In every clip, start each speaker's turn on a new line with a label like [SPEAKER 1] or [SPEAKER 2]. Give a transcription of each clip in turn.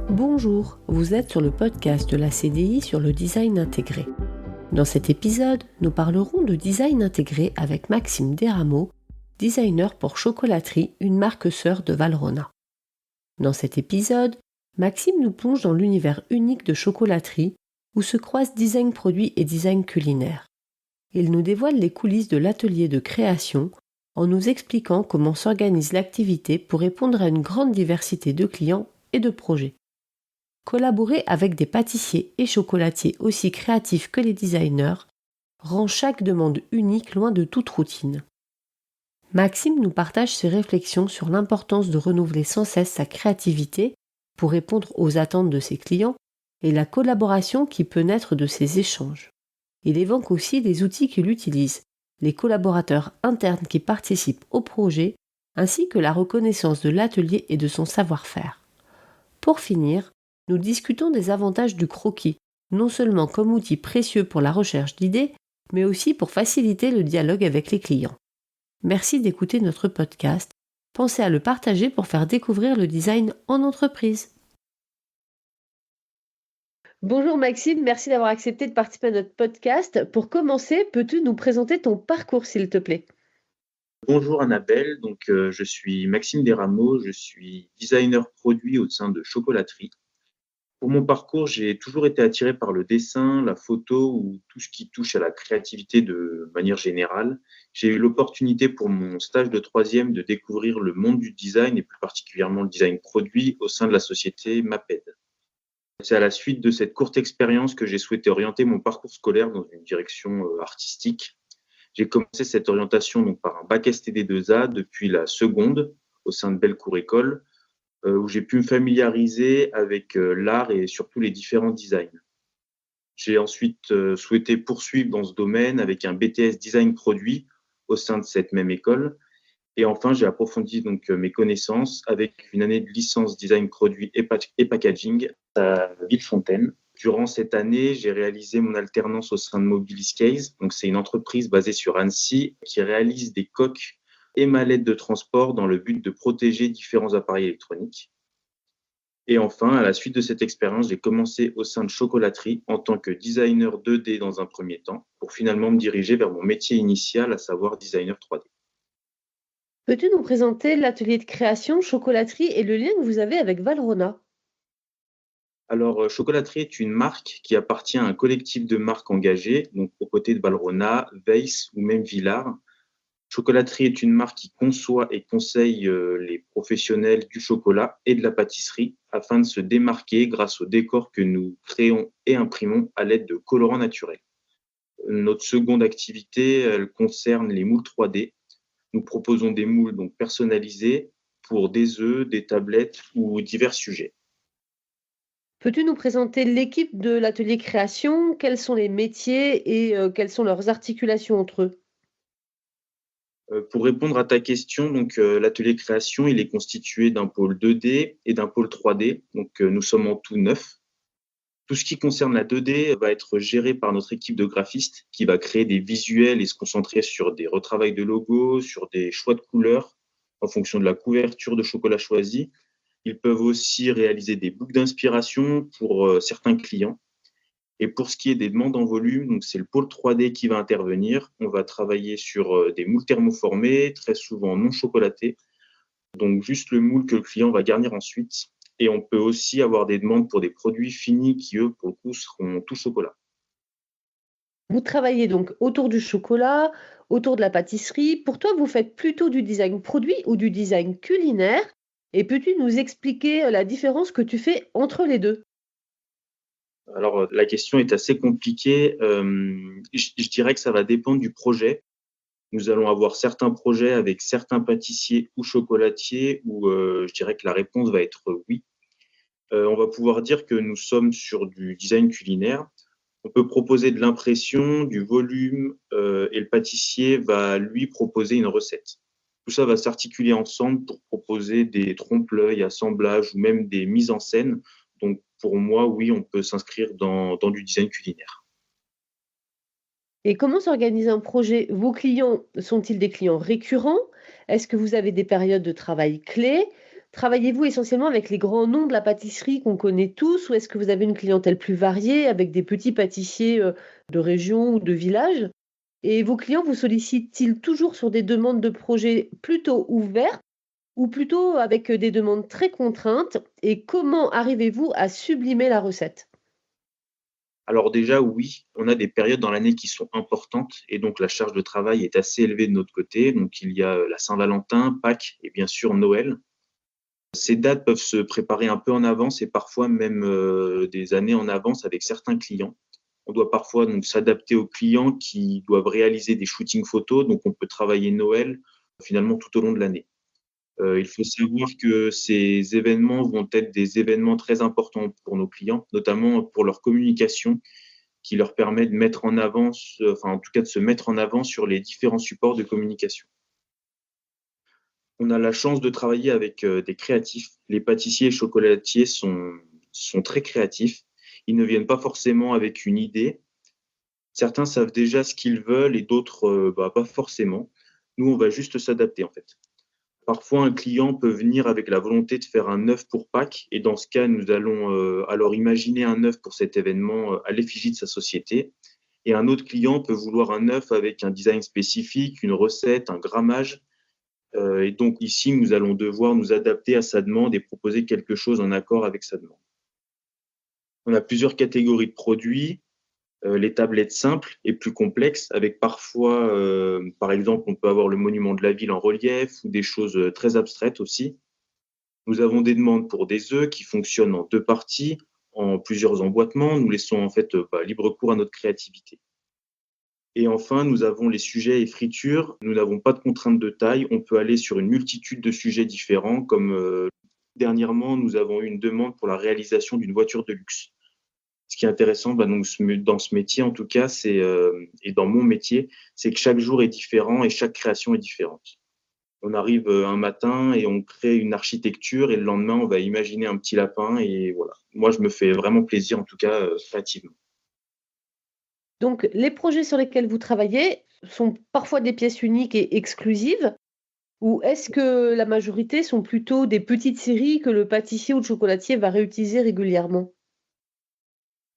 [SPEAKER 1] Bonjour, vous êtes sur le podcast de la CDI sur le design intégré. Dans cet épisode, nous parlerons de design intégré avec Maxime Desrameaux, designer pour Chocolaterie, une marque sœur de Valrhona. Dans cet épisode, Maxime nous plonge dans l'univers unique de Chocolaterie où se croisent design produit et design culinaire. Il nous dévoile les coulisses de l'atelier de création en nous expliquant comment s'organise l'activité pour répondre à une grande diversité de clients et de projets. Collaborer avec des pâtissiers et chocolatiers aussi créatifs que les designers rend chaque demande unique loin de toute routine. Maxime nous partage ses réflexions sur l'importance de renouveler sans cesse sa créativité pour répondre aux attentes de ses clients et la collaboration qui peut naître de ces échanges. Il évoque aussi les outils qu'il utilise, les collaborateurs internes qui participent au projet, ainsi que la reconnaissance de l'atelier et de son savoir-faire. Pour finir, nous discutons des avantages du croquis, non seulement comme outil précieux pour la recherche d'idées, mais aussi pour faciliter le dialogue avec les clients. Merci d'écouter notre podcast. Pensez à le partager pour faire découvrir le design en entreprise. Bonjour Maxime, merci d'avoir accepté de participer à notre podcast. Pour commencer, peux-tu nous présenter ton parcours s'il te plaît ?
[SPEAKER 2] Bonjour Annabelle, je suis Maxime Desrameaux, je suis designer produit au sein de Chocolaterie. Pour mon parcours, j'ai toujours été attiré par le dessin, la photo ou tout ce qui touche à la créativité de manière générale. J'ai eu l'opportunité pour mon stage de troisième de découvrir le monde du design et plus particulièrement le design produit au sein de la société Maped. C'est à la suite de cette courte expérience que j'ai souhaité orienter mon parcours scolaire dans une direction artistique. J'ai commencé cette orientation par un bac STD2A depuis la seconde au sein de Bellecour École, où j'ai pu me familiariser avec l'art et surtout les différents designs. J'ai ensuite souhaité poursuivre dans ce domaine avec un BTS Design Produit au sein de cette même école. Et enfin, j'ai approfondi mes connaissances avec une année de licence Design Produit et Packaging à Villefontaine. Durant cette année, j'ai réalisé mon alternance au sein de Mobiliscase. C'est une entreprise basée sur Annecy qui réalise des coques et mallettes de transport dans le but de protéger différents appareils électroniques. Et enfin, à la suite de cette expérience, j'ai commencé au sein de Chocolaterie en tant que designer 2D dans un premier temps, pour finalement me diriger vers mon métier initial, à savoir designer 3D.
[SPEAKER 1] Peux-tu nous présenter l'atelier de création Chocolaterie et le lien que vous avez avec Valrhona ?
[SPEAKER 2] Alors, Chocolaterie est une marque qui appartient à un collectif de marques engagées, aux côtés de Valrhona, Weiss ou même Villars. Chocolaterie est une marque qui conçoit et conseille les professionnels du chocolat et de la pâtisserie afin de se démarquer grâce au décor que nous créons et imprimons à l'aide de colorants naturels. Notre seconde activité, elle concerne les moules 3D. Nous proposons des moules personnalisés pour des œufs, des tablettes ou divers sujets.
[SPEAKER 1] Peux-tu nous présenter l'équipe de l'atelier création ? Quels sont les métiers et quelles sont leurs articulations entre eux ?
[SPEAKER 2] Pour répondre à ta question, l'atelier création, il est constitué d'un pôle 2D et d'un pôle 3D. Nous sommes en tout 9. Tout ce qui concerne la 2D va être géré par notre équipe de graphistes qui va créer des visuels et se concentrer sur des retravails de logos, sur des choix de couleurs en fonction de la couverture de chocolat choisie. Ils peuvent aussi réaliser des boucles d'inspiration pour certains clients. Et pour ce qui est des demandes en volume, c'est le pôle 3D qui va intervenir. On va travailler sur des moules thermoformés, très souvent non chocolatés. Juste le moule que le client va garnir ensuite. Et on peut aussi avoir des demandes pour des produits finis qui, eux, pour le coup, seront tout chocolat.
[SPEAKER 1] Vous travaillez donc autour du chocolat, autour de la pâtisserie. Pour toi, vous faites plutôt du design produit ou du design culinaire ? Et peux-tu nous expliquer la différence que tu fais entre les deux ?
[SPEAKER 2] Alors, la question est assez compliquée. Je dirais que ça va dépendre du projet. Nous allons avoir certains projets avec certains pâtissiers ou chocolatiers où je dirais que la réponse va être oui. On va pouvoir dire que nous sommes sur du design culinaire. On peut proposer de l'impression, du volume et le pâtissier va lui proposer une recette. Tout ça va s'articuler ensemble pour proposer des trompe-l'œil, assemblages ou même des mises en scène. Donc pour moi, oui, on peut s'inscrire dans du design culinaire.
[SPEAKER 1] Et comment s'organise un projet? Vos clients sont-ils des clients récurrents? Est-ce que vous avez des périodes de travail clés? Travaillez-vous essentiellement avec les grands noms de la pâtisserie qu'on connaît tous ou est-ce que vous avez une clientèle plus variée avec des petits pâtissiers, de région ou de village? Et vos clients vous sollicitent-ils toujours sur des demandes de projets plutôt ouverts ou plutôt avec, des demandes très contraintes? Et comment arrivez-vous à sublimer la recette?
[SPEAKER 2] Alors déjà, oui, on a des périodes dans l'année qui sont importantes et donc la charge de travail est assez élevée de notre côté. Donc il y a la Saint-Valentin, Pâques et bien sûr Noël. Ces dates peuvent se préparer un peu en avance et parfois même des années en avance avec certains clients. On doit parfois donc s'adapter aux clients qui doivent réaliser des shootings photos, donc on peut travailler Noël finalement tout au long de l'année. Il faut savoir que ces événements vont être des événements très importants pour nos clients, notamment pour leur communication qui leur permet de mettre en avant, enfin en tout cas de se mettre en avant sur les différents supports de communication. On a la chance de travailler avec des créatifs. Les pâtissiers et chocolatiers sont très créatifs. Ils ne viennent pas forcément avec une idée. Certains savent déjà ce qu'ils veulent et d'autres pas forcément. Nous, on va juste s'adapter en fait. Parfois, un client peut venir avec la volonté de faire un œuf pour Pâques et dans ce cas, nous allons alors imaginer un œuf pour cet événement à l'effigie de sa société. Et un autre client peut vouloir un œuf avec un design spécifique, une recette, un grammage. Et donc ici, nous allons devoir nous adapter à sa demande et proposer quelque chose en accord avec sa demande. On a plusieurs catégories de produits, les tablettes simples et plus complexes, avec parfois, par exemple, on peut avoir le monument de la ville en relief ou des choses très abstraites aussi. Nous avons des demandes pour des œufs qui fonctionnent en deux parties, en plusieurs emboîtements. Nous laissons en fait libre cours à notre créativité. Et enfin, nous avons les sujets et fritures. Nous n'avons pas de contrainte de taille. On peut aller sur une multitude de sujets différents, comme dernièrement, nous avons eu une demande pour la réalisation d'une voiture de luxe. Ce qui est intéressant donc, dans ce métier, en tout cas, et dans mon métier, c'est que chaque jour est différent et chaque création est différente. On arrive un matin et on crée une architecture et le lendemain, on va imaginer un petit lapin et voilà. Moi, je me fais vraiment plaisir, en tout cas, créativement.
[SPEAKER 1] Donc, les projets sur lesquels vous travaillez sont parfois des pièces uniques et exclusives, ou est-ce que la majorité sont plutôt des petites séries que le pâtissier ou le chocolatier va réutiliser régulièrement?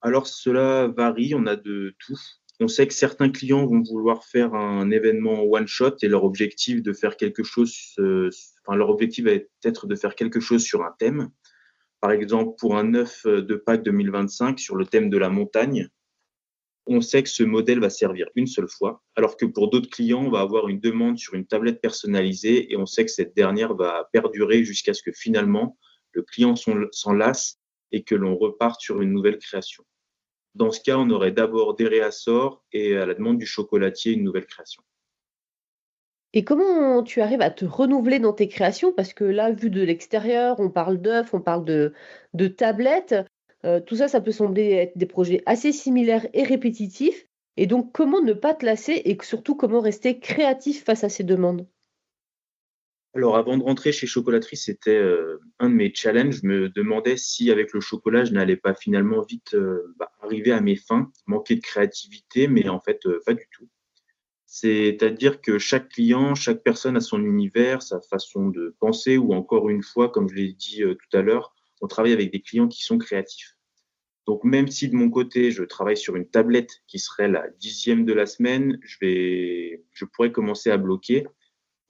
[SPEAKER 2] Alors cela varie, on a de tout. On sait que certains clients vont vouloir faire un événement one shot et leur objectif de faire quelque chose, leur objectif va être de faire quelque chose sur un thème. Par exemple, pour un œuf de Pâques 2025 sur le thème de la montagne, on sait que ce modèle va servir une seule fois, alors que pour d'autres clients, on va avoir une demande sur une tablette personnalisée et on sait que cette dernière va perdurer jusqu'à ce que finalement le client s'en lasse et que l'on reparte sur une nouvelle création. Dans ce cas, on aurait d'abord des réassorts et à la demande du chocolatier, une nouvelle création.
[SPEAKER 1] Et comment tu arrives à te renouveler dans tes créations? Parce que là, vu de l'extérieur, on parle d'œufs, on parle de tablettes, tout ça, ça peut sembler être des projets assez similaires et répétitifs. Et donc, comment ne pas te lasser et surtout comment rester créatif face à ces demandes?
[SPEAKER 2] Alors avant de rentrer chez Chocolaterie, c'était, un de mes challenges. Je me demandais si avec le chocolat, je n'allais pas finalement vite, arriver à mes fins, manquer de créativité, mais en fait, pas du tout. C'est-à-dire que chaque client, chaque personne a son univers, sa façon de penser ou encore une fois, comme je l'ai dit, tout à l'heure, on travaille avec des clients qui sont créatifs. Donc même si de mon côté, je travaille sur une tablette qui serait la 10e de la semaine, je pourrais commencer à bloquer.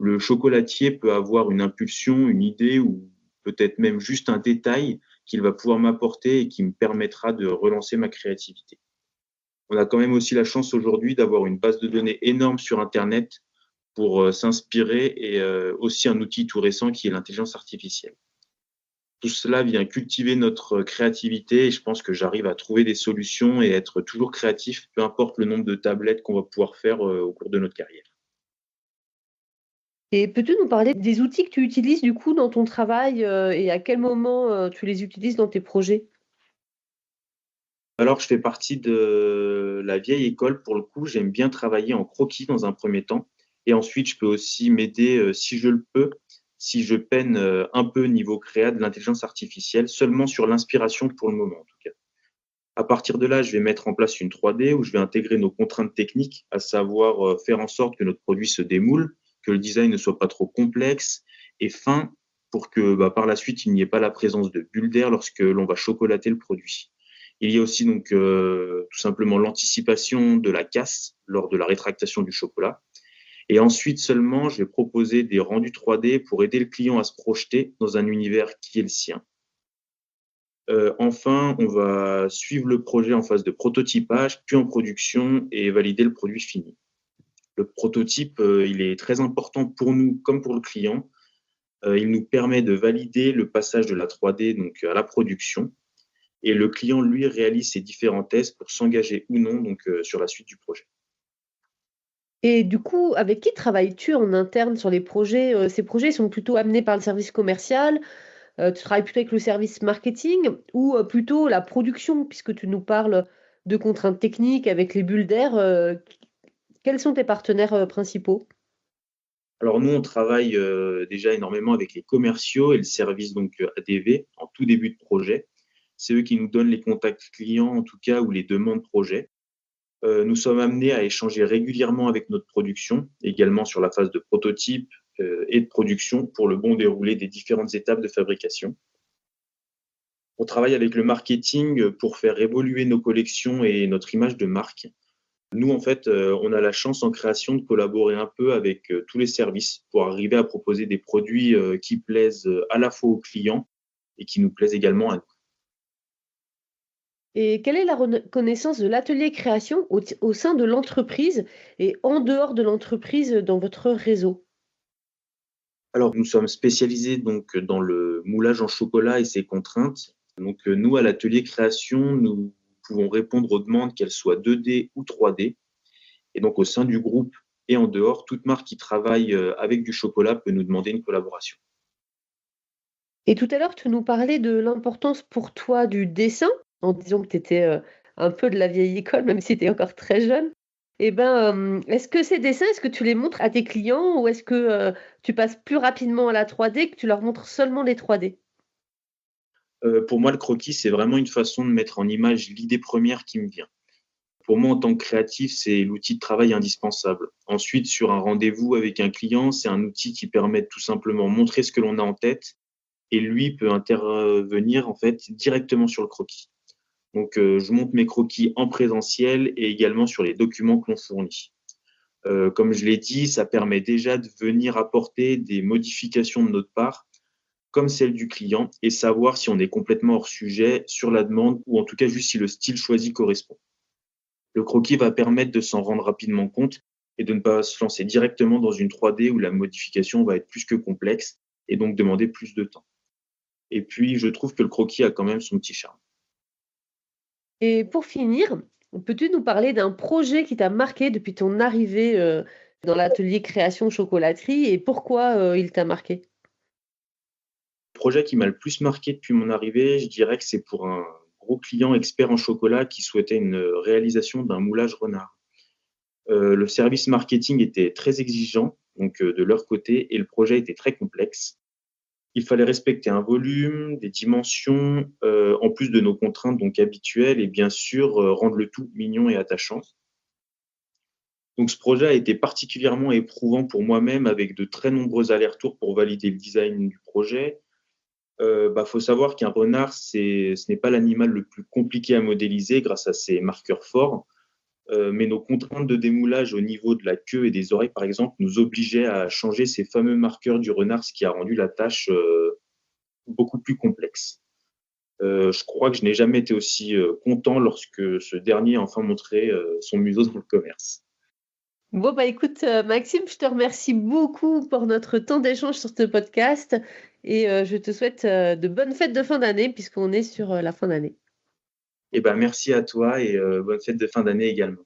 [SPEAKER 2] Le chocolatier peut avoir une impulsion, une idée ou peut-être même juste un détail qu'il va pouvoir m'apporter et qui me permettra de relancer ma créativité. On a quand même aussi la chance aujourd'hui d'avoir une base de données énorme sur internet pour, s'inspirer et aussi un outil tout récent qui est l'intelligence artificielle. Tout cela vient cultiver notre créativité et je pense que j'arrive à trouver des solutions et être toujours créatif, peu importe le nombre de tablettes qu'on va pouvoir faire, au cours de notre carrière.
[SPEAKER 1] Et peux-tu nous parler des outils que tu utilises du coup dans ton travail, et à quel moment, tu les utilises dans tes projets?
[SPEAKER 2] Alors je fais partie de la vieille école pour le coup, j'aime bien travailler en croquis dans un premier temps et ensuite je peux aussi m'aider, si je le peux, si je peine, un peu niveau créa de l'intelligence artificielle, seulement sur l'inspiration pour le moment en tout cas. À partir de là, je vais mettre en place une 3D où je vais intégrer nos contraintes techniques, à savoir faire en sorte que notre produit se démoule, que le design ne soit pas trop complexe et fin pour que par la suite, il n'y ait pas la présence de bulles d'air lorsque l'on va chocolater le produit. Il y a aussi donc tout simplement l'anticipation de la casse lors de la rétractation du chocolat. Et ensuite seulement, je vais proposer des rendus 3D pour aider le client à se projeter dans un univers qui est le sien. Enfin, on va suivre le projet en phase de prototypage, puis en production et valider le produit fini. Le prototype, il est très important pour nous comme pour le client. Il nous permet de valider le passage de la 3D donc à la production et le client, lui, réalise ses différents tests pour s'engager ou non donc sur la suite du projet.
[SPEAKER 1] Et du coup, avec qui travailles-tu en interne sur les projets? Ces projets sont plutôt amenés par le service commercial? Tu travailles plutôt avec le service marketing ou, plutôt la production? Puisque tu nous parles de contraintes techniques avec les bulles d'air, quels sont tes partenaires, principaux?
[SPEAKER 2] Alors nous, on travaille déjà énormément avec les commerciaux et le service donc ADV en tout début de projet. C'est eux qui nous donnent les contacts clients en tout cas ou les demandes projet. Nous sommes amenés à échanger régulièrement avec notre production, également sur la phase de prototype et de production pour le bon déroulé des différentes étapes de fabrication. On travaille avec le marketing pour faire évoluer nos collections et notre image de marque. Nous, en fait, on a la chance en création de collaborer un peu avec tous les services pour arriver à proposer des produits qui plaisent à la fois aux clients et qui nous plaisent également à nous.
[SPEAKER 1] Et quelle est la reconnaissance de l'atelier création au sein de l'entreprise et en dehors de l'entreprise, dans votre réseau?
[SPEAKER 2] Alors, nous sommes spécialisés donc dans le moulage en chocolat et ses contraintes. Donc, nous, à l'atelier création, nous pouvons répondre aux demandes, qu'elles soient 2D ou 3D. Et donc, au sein du groupe et en dehors, toute marque qui travaille avec du chocolat peut nous demander une collaboration.
[SPEAKER 1] Et tout à l'heure, tu nous parlais de l'importance pour toi du dessin, en disant que tu étais, un peu de la vieille école, même si tu es encore très jeune. Et ben, est-ce que ces dessins, est-ce que tu les montres à tes clients ou est-ce que, tu passes plus rapidement à la 3D, que tu leur montres seulement les 3D?
[SPEAKER 2] Pour moi, le croquis, c'est vraiment une façon de mettre en image l'idée première qui me vient. Pour moi, en tant que créatif, c'est l'outil de travail indispensable. Ensuite, sur un rendez-vous avec un client, c'est un outil qui permet de tout simplement montrer ce que l'on a en tête et lui peut intervenir en fait directement sur le croquis. Donc, je monte mes croquis en présentiel et également sur les documents que l'on fournit. Comme je l'ai dit, ça permet déjà de venir apporter des modifications de notre part, comme celle du client, et savoir si on est complètement hors sujet sur la demande ou en tout cas juste si le style choisi correspond. Le croquis va permettre de s'en rendre rapidement compte et de ne pas se lancer directement dans une 3D où la modification va être plus que complexe et donc demander plus de temps. Et puis, je trouve que le croquis a quand même son petit charme.
[SPEAKER 1] Et pour finir, peux-tu nous parler d'un projet qui t'a marqué depuis ton arrivée, dans l'atelier création chocolaterie et pourquoi, il t'a marqué?
[SPEAKER 2] Le projet qui m'a le plus marqué depuis mon arrivée, je dirais que c'est pour un gros client expert en chocolat qui souhaitait une réalisation d'un moulage renard. Le service marketing était très exigeant, donc de leur côté, et le projet était très complexe. Il fallait respecter un volume, des dimensions, en plus de nos contraintes donc habituelles et bien sûr, rendre le tout mignon et attachant. Donc ce projet a été particulièrement éprouvant pour moi-même avec de très nombreux allers-retours pour valider le design du projet. Faut savoir qu'un renard, ce n'est pas l'animal le plus compliqué à modéliser grâce à ses marqueurs forts, mais nos contraintes de démoulage au niveau de la queue et des oreilles, par exemple, nous obligeaient à changer ces fameux marqueurs du renard, ce qui a rendu la tâche, beaucoup plus complexe. Je crois que je n'ai jamais été aussi, content lorsque ce dernier a enfin montré, son museau dans le commerce.
[SPEAKER 1] Bon, bah, écoute, Maxime, je te remercie beaucoup pour notre temps d'échange sur ce podcast et je te souhaite, de bonnes fêtes de fin d'année puisqu'on est sur, la fin d'année.
[SPEAKER 2] Eh ben, merci à toi et bonne fête de fin d'année également.